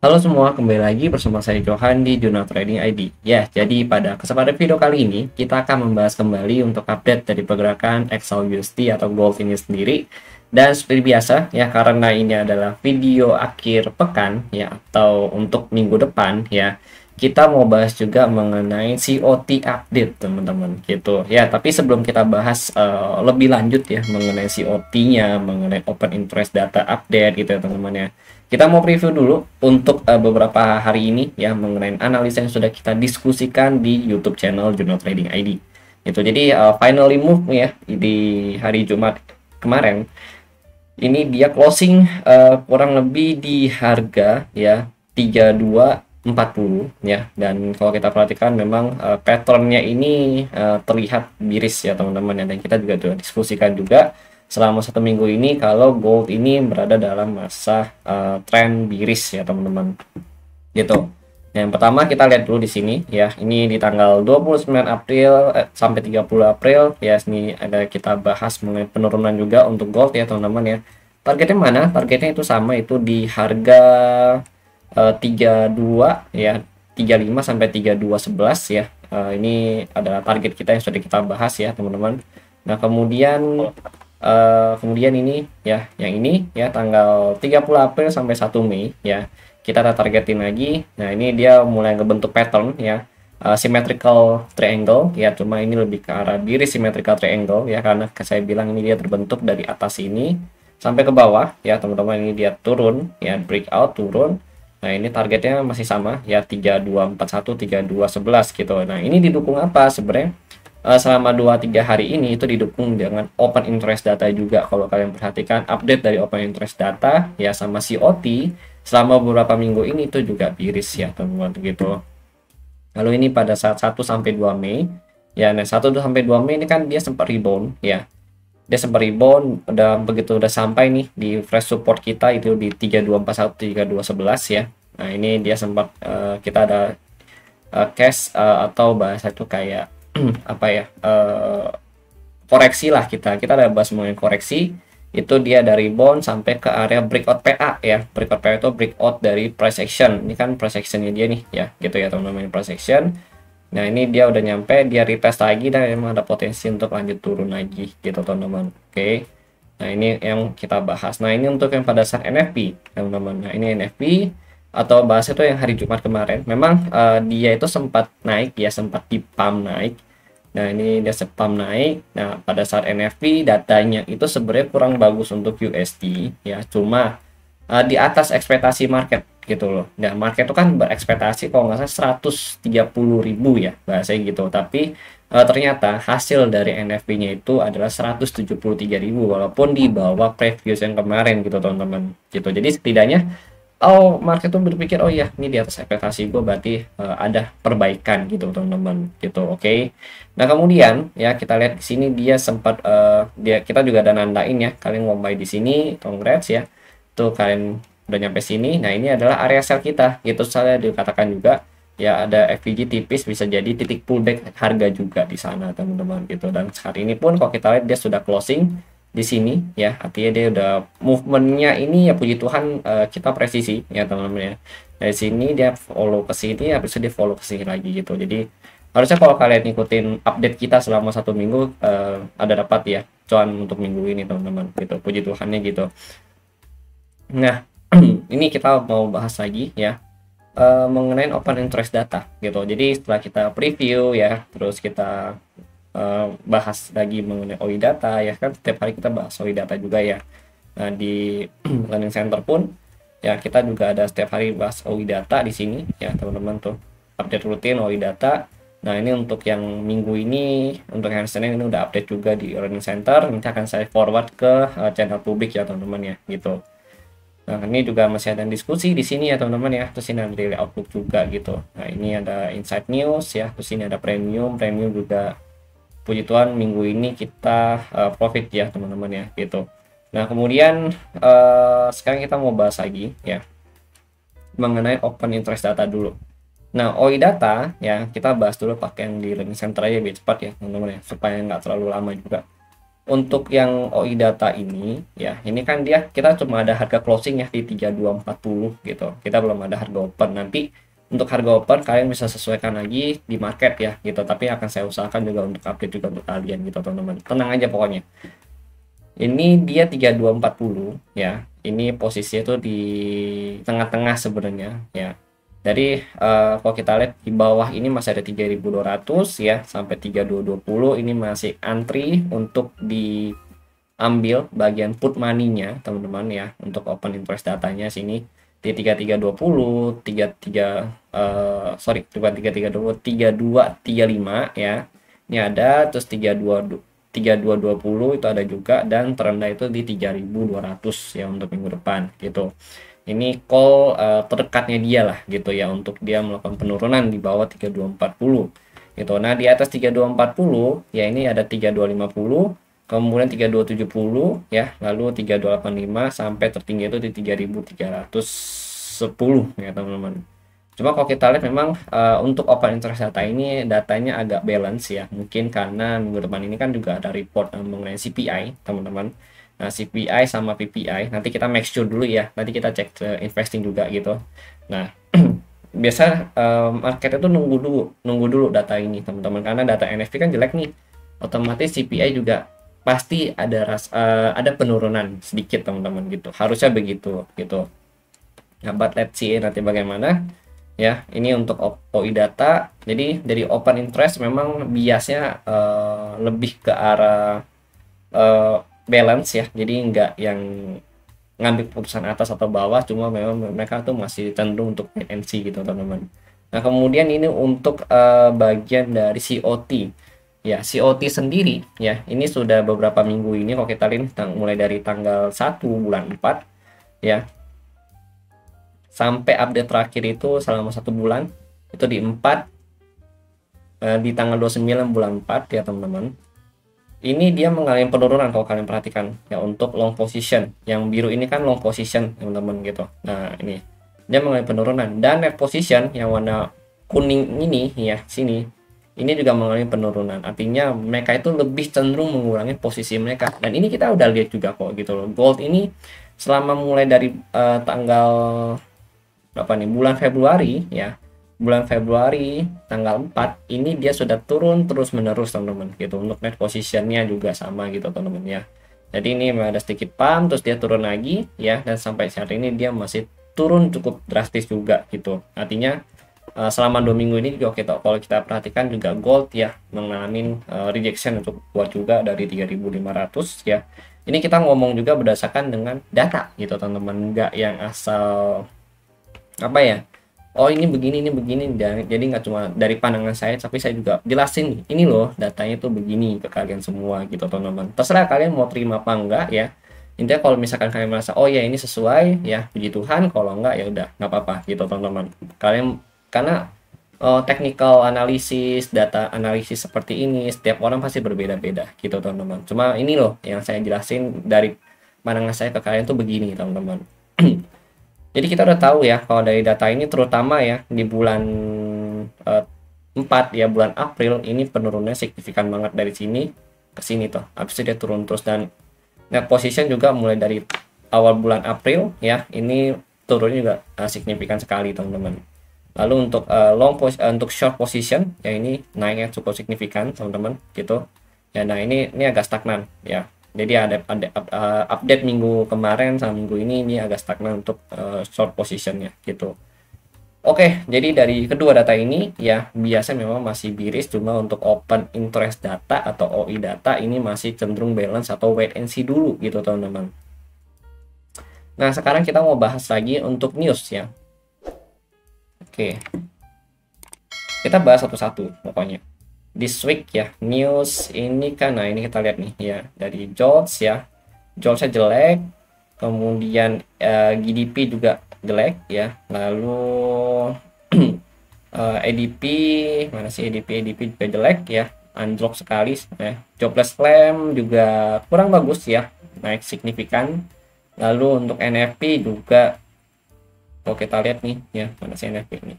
Halo semua, kembali lagi bersama saya Johan di Jurnal Trading ID. Ya, jadi pada kesempatan video kali ini kita akan membahas kembali untuk update dari pergerakan XAUUSD atau gold ini sendiri. Dan seperti biasa ya, karena ini adalah video akhir pekan ya atau untuk minggu depan ya, kita mau bahas juga mengenai COT update teman-teman gitu ya. Tapi sebelum kita bahas lebih lanjut ya mengenai COT-nya, mengenai open interest data update gitu ya teman-teman ya. Kita mau preview dulu untuk beberapa hari ini ya mengenai analisa yang sudah kita diskusikan di YouTube channel Jurnal Trading ID. Itu jadi finally move ya di hari Jumat kemarin. Ini dia closing kurang lebih di harga ya 3240 ya, dan kalau kita perhatikan memang patternnya ini terlihat miris ya teman-teman ya, dan kita juga sudah diskusikan juga selama satu minggu ini kalau gold ini berada dalam masa tren miris ya teman-teman gitu. Yang pertama kita lihat dulu di sini ya, ini di tanggal 29 April sampai 30 April ya, sini ada kita bahas mengenai penurunan juga untuk gold ya teman-teman ya. Targetnya mana? Targetnya itu sama, itu di harga 32 ya, 35 sampai 3211 ya. Ini adalah target kita yang sudah kita bahas ya teman-teman. Nah, kemudian ini ya, yang ini ya tanggal 30 April sampai 1 Mei ya, kita targetin lagi. Nah, ini dia mulai ngebentuk pattern ya, symmetrical triangle ya, cuma ini lebih ke arah biris symmetrical triangle ya, karena saya bilang ini dia terbentuk dari atas ini sampai ke bawah ya teman-teman. Ini dia turun ya, breakout turun. Nah, ini targetnya masih sama ya, 3241 3211 gitu. Nah, ini didukung apa sebenarnya? Selama 2-3 hari ini itu didukung dengan open interest data juga. Kalau kalian perhatikan update dari open interest data ya sama COT selama beberapa minggu ini itu juga biris ya teman-teman gitu. Lalu ini pada saat 1 sampai 2 Mei ya, nah 1 sampai 2 Mei ini kan dia sempat rebound ya. Dia sempat rebound, udah begitu udah sampai nih di fresh support kita itu di 3241 3211 ya. Nah, ini dia sempat kita ada cash atau bahasa itu kayak apa ya, koreksi lah, kita ada bahas mengenai koreksi. Itu dia dari bond sampai ke area breakout PA ya. Breakout PA itu breakout dari price action. Ini kan price actionnya dia nih ya, gitu ya teman-teman, price action. Nah, ini dia udah nyampe, dia retest lagi dan memang ada potensi untuk lanjut turun lagi gitu teman-teman. Oke. Nah, ini yang kita bahas. Nah, ini untuk yang pada saat NFP teman-teman. Nah, ini NFP atau bahasa itu yang hari Jumat kemarin. Memang dia itu sempat naik ya, sempat di pump naik. Nah, ini dia spam naik. Nah, pada saat NFP datanya itu sebenarnya kurang bagus untuk USD ya, cuma di atas ekspektasi market gitu loh. Nah, market itu kan berekspektasi kalau nggak salah 130.000 ya bahasanya gitu, tapi ternyata hasil dari NFP-nya itu adalah 173.000 walaupun di bawah previous yang kemarin gitu teman-teman gitu. Jadi setidaknya market tuh berpikir, oh iya, ini di atas ekspektasi gue, berarti ada perbaikan gitu teman-teman gitu. Oke. Nah, kemudian ya kita lihat di sini dia sempat kita juga ada nandain ya, kalian mau buy di sini, congrats ya. Tuh kalian udah nyampe sini. Nah, ini adalah area sell kita gitu, saya dikatakan juga ya, ada FVG tipis, bisa jadi titik pullback harga juga di sana teman-teman gitu. Dan saat ini pun kalau kita lihat dia sudah closing di sini ya, artinya dia udah movementnya ini ya, puji Tuhan kita presisi ya teman-teman ya. Dari sini dia follow ke sini, habis itu dia follow ke sini lagi gitu. Jadi harusnya kalau kalian ikutin update kita selama satu minggu ada dapat ya cuan untuk minggu ini teman-teman gitu, puji Tuhannya gitu. Nah, ini kita mau bahas lagi ya mengenai open interest data gitu. Jadi setelah kita preview ya, terus kita bahas lagi mengenai OI data ya kan, setiap hari kita bahas OI data juga ya. Nah, di learning center pun ya kita juga ada setiap hari bahas OI data di sini ya teman-teman, tuh update rutin OI data. Nah, ini untuk yang minggu ini, untuk yang Senin ini udah update juga di learning center. Nanti akan saya forward ke channel publik ya teman-teman ya gitu. Nah, ini juga masih ada diskusi di sini ya teman-teman ya. Terus ini ada daily outlook juga gitu. Nah, ini ada insight news ya. Terus ini ada premium juga, puji Tuhan minggu ini kita profit ya teman-teman ya gitu. Nah, kemudian sekarang kita mau bahas lagi ya mengenai open interest data dulu. Nah, OI data ya kita bahas dulu pakai yang di learning center aja biar cepat ya teman-teman ya, supaya nggak terlalu lama juga. untuk yang OI data ini ya, ini kan kita cuma ada harga closing ya di 3240 gitu. Kita belum ada harga open. Nanti untuk harga open kalian bisa sesuaikan lagi di market ya gitu. Tapi akan saya usahakan juga untuk update juga untuk kalian gitu teman-teman. Tenang aja pokoknya. Ini dia 3240 ya. Ini posisinya tuh di tengah-tengah sebenarnya ya. Dari kalau kita lihat di bawah ini masih ada 3200 ya sampai 3220, ini masih antri untuk diambil bagian put money-nya teman-teman ya, untuk open interest datanya sini di 3320, 33 sorry, bukan 3320, 3235 ya. Ini ada, terus 3220 itu ada juga, dan terendah itu di 3200 ya untuk minggu depan gitu. Ini call terdekatnya dia lah gitu ya, untuk dia melakukan penurunan di bawah 3240 gitu. Nah, di atas 3240 ya ini ada 3250, kemudian 3270 ya, lalu 3285 sampai tertinggi itu di 3310 ya teman-teman. Cuma kalau kita lihat memang untuk open interest data ini datanya agak balance ya. Mungkin karena minggu depan ini kan juga ada report mengenai CPI teman-teman. Nah, CPI sama PPI nanti kita make sure dulu ya. Nanti kita cek investing juga gitu. Nah, biasa market itu nunggu dulu data ini teman-teman, karena data NFP kan jelek nih. Otomatis CPI juga pasti ada penurunan sedikit teman-teman gitu. Harusnya begitu gitu. Nah, but let's see nanti bagaimana. Ya, ini untuk OI data. Jadi dari open interest memang biasanya lebih ke arah balance ya. Jadi enggak yang ngambil putusan atas atau bawah, cuma memang mereka tuh masih cenderung untuk wait and see gitu teman-teman. Nah, kemudian ini untuk bagian dari COT. Ya, COT sendiri ya, ini sudah beberapa minggu ini kalau kita lihat mulai dari tanggal 1 bulan 4 ya, sampai update terakhir itu selama 1 bulan itu di 4 di tanggal 29 bulan 4 ya teman-teman. Ini dia mengalami penurunan kalau kalian perhatikan ya, untuk long position. Yang biru ini kan long position teman-teman gitu. Nah, ini dia mengalami penurunan, dan net position yang warna kuning ini ya sini, ini juga mengalami penurunan. Artinya mereka itu lebih cenderung mengurangi posisi mereka, dan ini kita udah lihat juga kok gitu loh. Gold ini selama mulai dari tanggal berapa nih, bulan Februari ya, bulan Februari tanggal 4 ini dia sudah turun terus menerus teman-teman gitu. Untuk net positionnya juga sama gitu teman-teman ya. Jadi ini ada sedikit pump terus dia turun lagi ya, dan sampai saat ini dia masih turun cukup drastis juga gitu. Artinya selama 2 minggu ini juga kalau kita perhatikan juga gold ya mengalami rejection untuk kuat juga dari 3.500 ya. Ini kita ngomong juga berdasarkan dengan data gitu teman-teman, enggak yang asal apa ya, oh ini begini jadi nggak cuma dari pandangan saya, tapi saya juga jelasin ini loh datanya tuh begini ke kalian semua gitu teman-teman. Terserah kalian mau terima apa enggak ya. Intinya kalau misalkan kalian merasa oh ya ini sesuai ya, puji Tuhan, kalau enggak ya udah nggak apa-apa gitu teman-teman. Kalian karena technical analisis, data analisis seperti ini setiap orang pasti berbeda-beda gitu teman-teman. Cuma ini loh yang saya jelasin dari pandangan saya ke kalian tuh begini teman-teman. Jadi kita udah tahu ya kalau dari data ini, terutama ya di bulan 4 ya, bulan April ini penurunannya signifikan banget dari sini ke sini tuh. Habis itu dia turun terus, dan net position juga mulai dari awal bulan April ya, ini turunnya juga signifikan sekali teman-teman. Lalu untuk untuk short position ya, ini naiknya cukup signifikan teman-teman gitu. Ya, nah ini agak stagnan ya. Jadi ada update minggu kemarin sama minggu ini agak stagnan untuk short positionnya gitu. Oke, jadi dari kedua data ini ya biasa memang masih biris, cuma untuk open interest data atau OI data ini masih cenderung balance atau wait and see dulu gitu teman-teman. Nah, sekarang kita mau bahas lagi untuk news ya. Oke, kita bahas satu-satu pokoknya. This week ya, news ini kan, nah ini kita lihat nih ya, dari jobs ya, jobsnya jelek, kemudian GDP juga jelek ya, lalu ADP mana sih, ADP juga jelek ya, anjlok sekali ya. Jobless claim juga kurang bagus ya, naik signifikan. Lalu untuk NFP juga kalau kita lihat nih ya, mana sih NFP ini,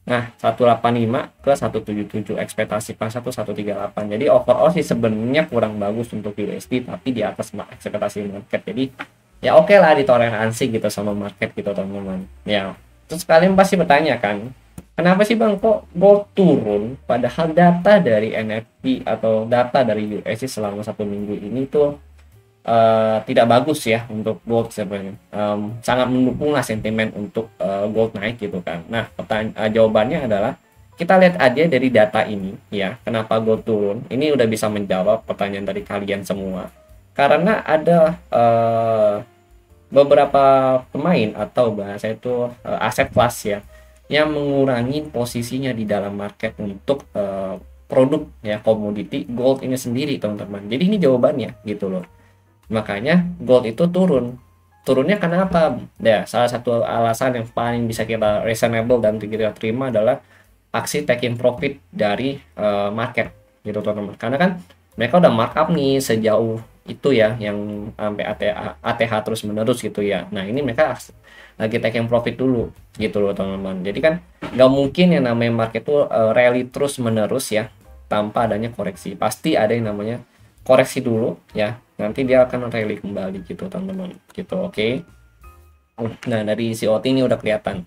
Nah, 185 ke 177, ekspektasi pasar tuh 138. Jadi overall sih sebenarnya kurang bagus untuk USD, tapi di atas ekspektasi market. Jadi ya oke lah, ditoleransi gitu sama market gitu teman-teman. Ya, terus kalian pasti bertanya kan, kenapa sih Bang kok gold turun padahal data dari NFP atau data dari USD selama 1 minggu ini tuh tidak bagus ya untuk gold sebenarnya. Sangat mendukung lah sentimen untuk gold naik gitu kan. Nah, jawabannya adalah kita lihat aja dari data ini ya, kenapa gold turun. Ini udah bisa menjawab pertanyaan dari kalian semua. Karena ada beberapa pemain atau bahasa itu aset kelas ya, yang mengurangi posisinya di dalam market untuk produk ya komoditi gold ini sendiri teman-teman. Jadi ini jawabannya gitu loh. Makanya gold itu turun. Turunnya karena apa? Ya, salah satu alasan yang paling bisa kita reasonable dan kita terima adalah aksi taking profit dari market gitu teman-teman. Karena kan mereka udah markup nih sejauh itu ya, yang sampai ATH terus menerus gitu ya. Nah ini mereka lagi taking profit dulu gitu loh teman-teman. Jadi kan nggak mungkin yang namanya market itu rally terus menerus ya tanpa adanya koreksi. Pasti ada yang namanya koreksi dulu ya, nanti dia akan rally kembali gitu teman-teman gitu. Oke. Nah dari COT ini udah kelihatan.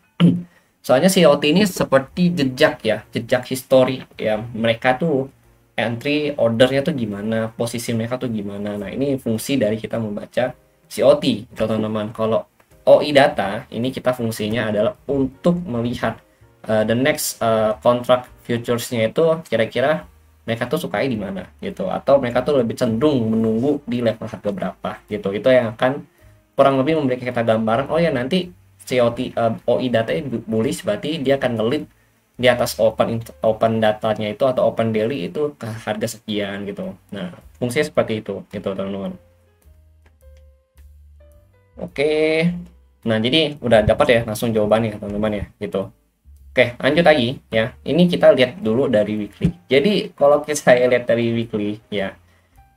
Soalnya COT ini seperti jejak ya, jejak histori ya, mereka tuh entry ordernya tuh gimana, posisi mereka tuh gimana. Nah ini fungsi dari kita membaca COT gitu teman-teman. Kalau OI data ini kita fungsinya adalah untuk melihat the next contract futuresnya itu kira-kira mereka tuh sukai di mana gitu, atau mereka tuh lebih cenderung menunggu di level harga berapa gitu. Itu yang akan kurang lebih memberikan kita gambaran, oh ya nanti COT OI datanya bullish, berarti dia akan ngelit di atas open datanya itu atau open daily itu ke harga sekian gitu. Nah fungsinya seperti itu gitu teman-teman. Oke, nah jadi udah dapat ya langsung jawabannya teman-teman ya gitu. Oke, lanjut lagi ya. Ini kita lihat dulu dari weekly. Jadi kalau saya lihat dari weekly ya,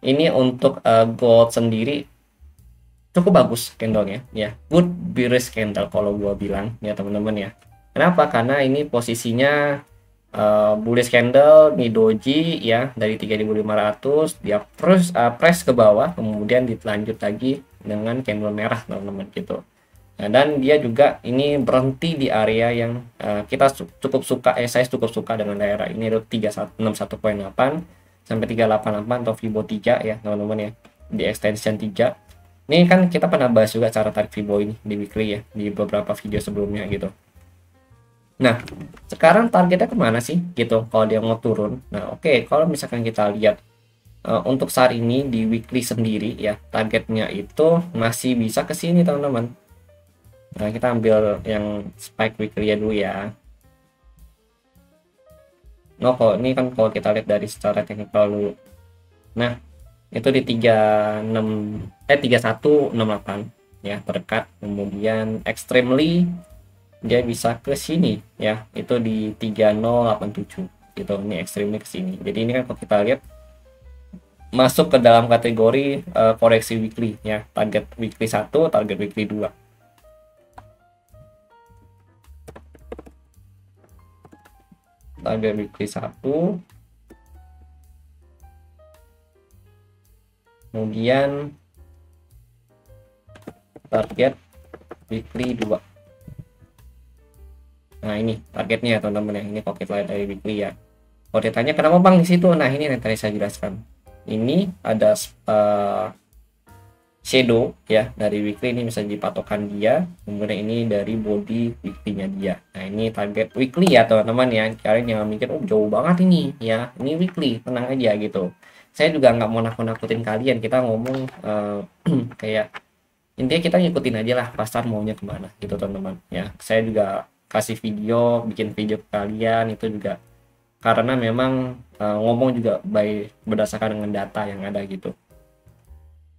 ini untuk gold sendiri cukup bagus candlenya ya. Good bearish candle kalau gua bilang ya teman-teman ya. Kenapa? Karena ini posisinya bullish candle di doji ya, dari 3.500 dia press ke bawah, kemudian dilanjut lagi dengan candle merah teman-teman gitu. Nah, dan dia juga ini berhenti di area yang kita cukup suka, saya cukup suka dengan daerah ini, itu 361.8 sampai 388 atau Fibo 3 ya teman-teman ya, di extension 3. Ini kan kita pernah bahas juga cara tarik Fibo ini di weekly ya, di beberapa video sebelumnya gitu. Nah sekarang targetnya kemana sih gitu kalau dia mau turun. Nah oke, kalau misalkan kita lihat untuk saat ini di weekly sendiri ya, targetnya itu masih bisa ke sini teman-teman. Nah kita ambil yang spike weekly ya dulu ya. Nah kalau ini kan kalau kita lihat dari secara teknikal dulu, nah itu di 3168 ya terdekat, kemudian extremely dia bisa ke sini ya, itu di 3087 gitu. Ini extremely ke sini. Jadi ini kan kalau kita lihat masuk ke dalam kategori koreksi weekly ya, target weekly 1, target weekly 2. Target weekly 1, kemudian target weekly 2. Nah ini targetnya ya teman-teman ya, ini kalau kita lihat dari weekly ya. Kalau ditanya kenapa bang di situ, nah ini yang tadi saya jelaskan. Ini ada shadow ya dari weekly, ini bisa dipatokan dia, kemudian ini dari body weekly-nya dia. Nah ini target weekly ya teman-teman ya, kalian jangan mikir oh jauh banget ini ya, ini weekly, tenang aja gitu. Saya juga nggak mau nakut-nakutin kalian, kita ngomong kayak intinya kita ngikutin aja lah pasar maunya kemana gitu teman-teman ya. Saya juga kasih video, bikin video ke kalian itu juga karena memang ngomong juga berdasarkan dengan data yang ada gitu.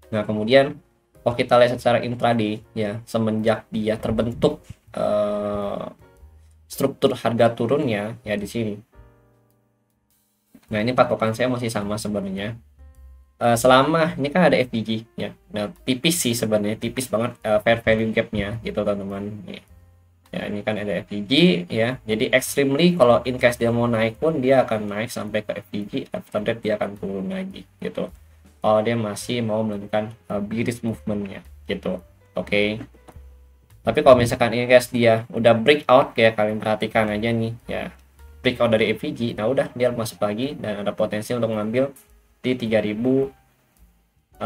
Nah kemudian kalau kita lihat secara intraday ya, semenjak dia terbentuk struktur harga turunnya ya di sini. Nah ini patokan saya masih sama sebenarnya. Selama ini kan ada FVG ya, nah tipis sih sebenarnya, tipis banget fair value gapnya gitu teman-teman. Ya, ini kan ada FVG ya. Jadi extremely kalau in case dia mau naik pun dia akan naik sampai ke FVG, after that dia akan turun lagi gitu. Kalau dia masih mau melakukan bearish movementnya gitu. Oke. Tapi kalau misalkan ini guys dia udah breakout, kayak kalian perhatikan aja nih ya, breakout dari FVG, nah udah dia masuk lagi dan ada potensi untuk mengambil di 3.311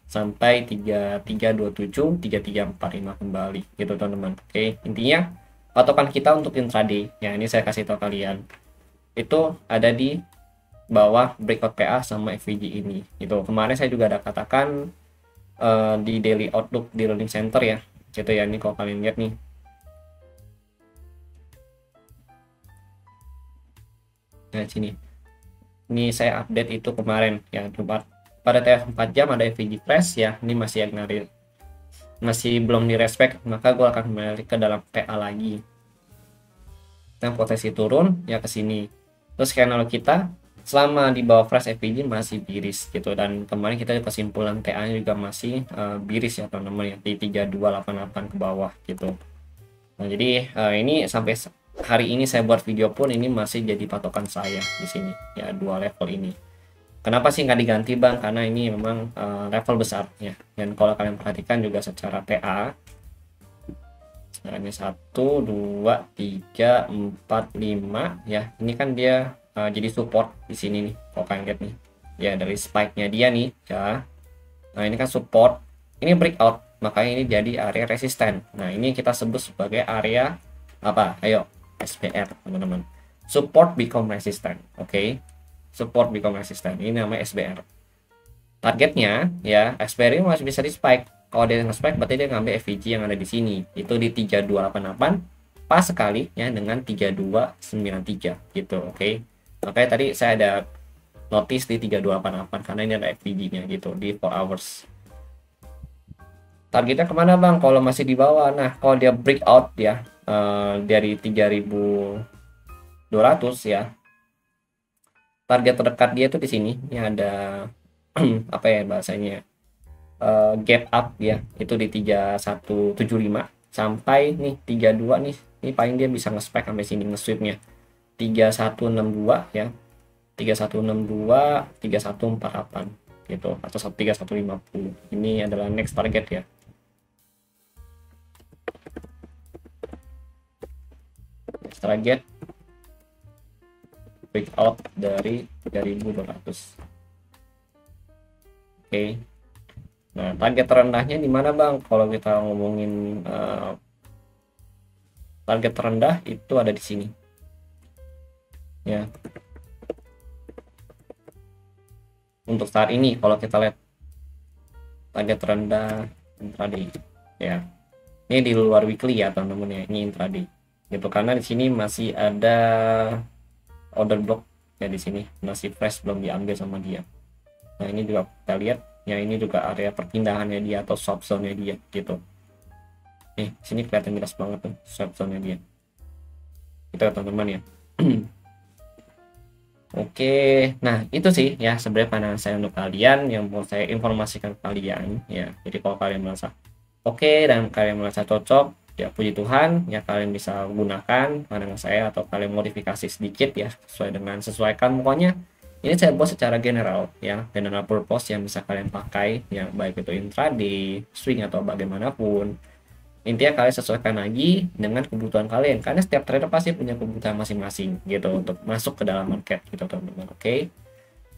sampai 3327 3345 kembali gitu teman-teman. Oke, intinya patokan kita untuk intraday ya, ini saya kasih tahu kalian itu ada di bawah breakout PA sama FVG ini gitu. Kemarin saya juga ada katakan di daily outlook di learning center ya gitu ya. Ini kalau kalian lihat nih, nah sini ini saya update itu kemarin ya, pada TF 4 jam ada FVG crash ya, ini masih ignored, masih belum direspek, maka gue akan kembali ke dalam PA lagi dan potensi turun ya ke sini. Terus candle kita selama di bawah fresh FVG masih bearish gitu, dan kemarin kita kesimpulan PA nya juga masih bearish ya teman-teman ya, di 3288 ke bawah gitu. Nah jadi ini sampai hari ini saya buat video pun ini masih jadi patokan saya di sini ya, dua level ini. Kenapa sih nggak diganti bang? Karena ini memang level besar ya, dan kalau kalian perhatikan juga secara PA, nah ini 1 2 3 4 5 ya, ini kan dia jadi support di sini nih kalau kalian lihat nih ya, dari spike nya dia nih ya. Nah ini kan support, ini breakout, makanya ini jadi area resisten. Nah ini kita sebut sebagai area apa? Ayo, SPR teman-teman, support become resistant. Oke, support become resistant, ini namanya SBR. Targetnya ya, SBR ini masih bisa di spike. Kalau dia nge-spike berarti dia ngambil FVG yang ada di sini, itu di 3288 pas sekali ya dengan 3293 gitu. Oke, makanya tadi saya ada notice di 3288 karena ini ada FVG nya gitu di 4 hours. Targetnya kemana bang kalau masih di bawah? Nah kalau dia breakout ya dari 3200 ya, target terdekat dia tuh di sini. Ini ada apa ya bahasanya, gap up ya, itu di 3175 sampai nih 32 nih. Ini paling dia bisa nge-spike sampai sini, nge-sweepnya 3162 ya, 3162 3148 gitu, atau 3150. Ini adalah next target ya. Next target breakout dari 3200. Oke. Nah, target terendahnya di mana bang? Kalau kita ngomongin target terendah itu ada di sini. Ya. Untuk saat ini kalau kita lihat target terendah intraday ya. Ini di luar weekly ya teman-teman ya, ini intraday. Gitu, karena di sini masih ada order block ya, di sini masih fresh, belum diambil sama dia. Nah ini juga kita lihat ya, ini juga area perpindahannya dia atau swap zone nya dia gitu. Nih sini kelihatan jelas banget tuh swap zone nya dia itu teman-teman ya. Oke, nah itu sih ya sebenarnya pandangan saya untuk kalian yang mau saya informasikan ke kalian ya. Jadi kalau kalian merasa oke dan kalian merasa cocok ya, puji Tuhan ya, kalian bisa gunakan pandangan saya, atau kalian modifikasi sedikit ya sesuaikan. Pokoknya ini saya buat secara general ya, general purpose yang bisa kalian pakai ya, baik itu intraday, swing atau bagaimanapun. Intinya kalian sesuaikan lagi dengan kebutuhan kalian, karena setiap trader pasti punya kebutuhan masing-masing gitu untuk masuk ke dalam market gitu teman-teman. Oke,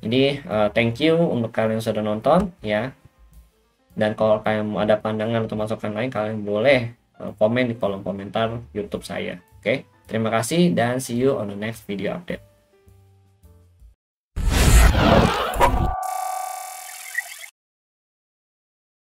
jadi thank you untuk kalian yang sudah nonton ya, dan kalau kalian mau ada pandangan atau masukan lain, kalian boleh komen di kolom komentar YouTube saya. Oke, terima kasih dan see you on the next video update.